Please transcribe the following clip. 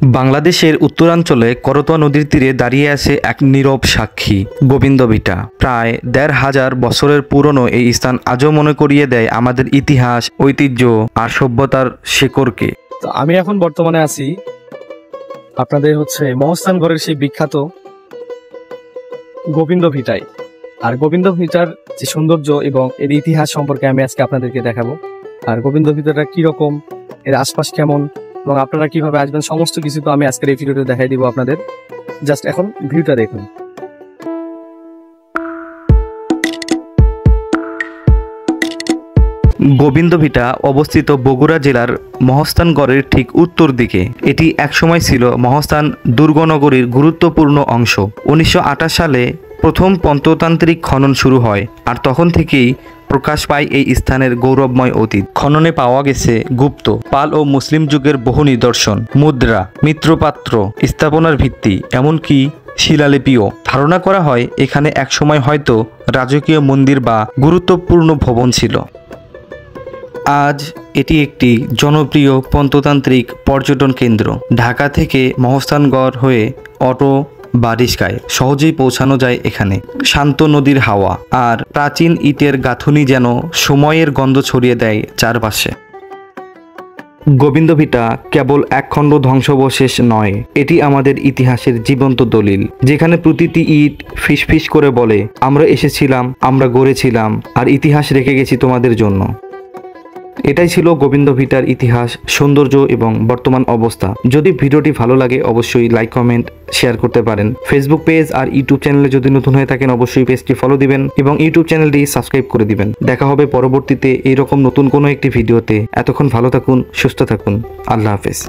বাংলাদেশের উত্তরাঞ্চলে করতোয়া নদীর তীরে দাঁড়িয়ে আছে এক নীরব সাক্ষী গোবিন্দ ভিটা। প্রায় ১৫০০ বছরের পুরনো এই স্থান আজও মনে করিয়ে দেয় আমাদের ইতিহাস, ঐতিহ্য আর সভ্যতার শেকড়কে। তো আমি এখন বর্তমানে আছি আপনাদের মহস্থানগড়ের সেই বিখ্যাত গোবিন্দ ভিটায়। আর গোবিন্দ ভিটার যে সৌন্দর্য এবং এর ইতিহাস সম্পর্কে আমি আজকে আপনাদেরকে দেখাবো। আর গোবিন্দ ভিটাটা কিরকম, এর আশপাশ কেমন এবং আপনারা কিভাবে আসবেন, সমস্ত কিছু তো আমি আজকের এই ভিডিওতে দেখাই দিব আপনাদের। জাস্ট এখন ভিউটা দেখুন। গোবিন্দ ভিটা অবস্থিত বগুড়া জেলার মহস্থানগড়ের ঠিক উত্তর দিকে। এটি একসময় ছিল মহস্থান দুর্গনগরীর গুরুত্বপূর্ণ অংশ। ১৯২৮ সালে প্রথম প্রত্নতান্ত্রিক খনন শুরু হয়, আর তখন থেকেই প্রকাশ পায় এই স্থানের গৌরবময় অতীত। খননে পাওয়া গেছে গুপ্ত, পাল ও মুসলিম যুগের বহু নিদর্শন, মুদ্রা, মৃৎপাত্র, স্থাপনার ভিত্তি, এমনকি শিলালিপিও। ধারণা করা হয় এখানে একসময় হয়তো রাজকীয় মন্দির বা গুরুত্বপূর্ণ ভবন ছিল। আজ এটি একটি জনপ্রিয় প্রত্নতান্ত্রিক পর্যটন কেন্দ্র। ঢাকা থেকে মহস্থানগড় হয়ে অটো বা রিস্কায় সহজেই পৌঁছানো যায় এখানে। শান্ত নদীর হাওয়া আর প্রাচীন ইটের গাঁথুনি যেন সময়ের গন্ধ ছড়িয়ে দেয় চারপাশে। গোবিন্দ ভিটা কেবল একখণ্ড ধ্বংসাবশেষ নয়, এটি আমাদের ইতিহাসের জীবন্ত দলিল, যেখানে প্রতিটি ইট ফিসফিস করে বলে, আমরা এসেছিলাম, আমরা গড়েছিলাম, আর ইতিহাস রেখে গেছি তোমাদের জন্য। এটাই ছিল গোবিন্দ ভিটার ইতিহাস, সৌন্দর্য এবং বর্তমান অবস্থা। যদি ভিডিওটি ভালো লাগে অবশ্যই লাইক, কমেন্ট, শেয়ার করতে পারেন। ফেসবুক পেজ আর ইউটিউব চ্যানেলে যদি নতুন হয়ে থাকেন অবশ্যই পেজটি ফলো দিবেন এবং ইউটিউব চ্যানেলটি সাবস্ক্রাইব করে দিবেন। দেখা হবে পরবর্তীতে এইরকম নতুন কোনো একটি ভিডিওতে। এতক্ষণ ভালো থাকুন, সুস্থ থাকুন। আল্লাহ হাফেজ।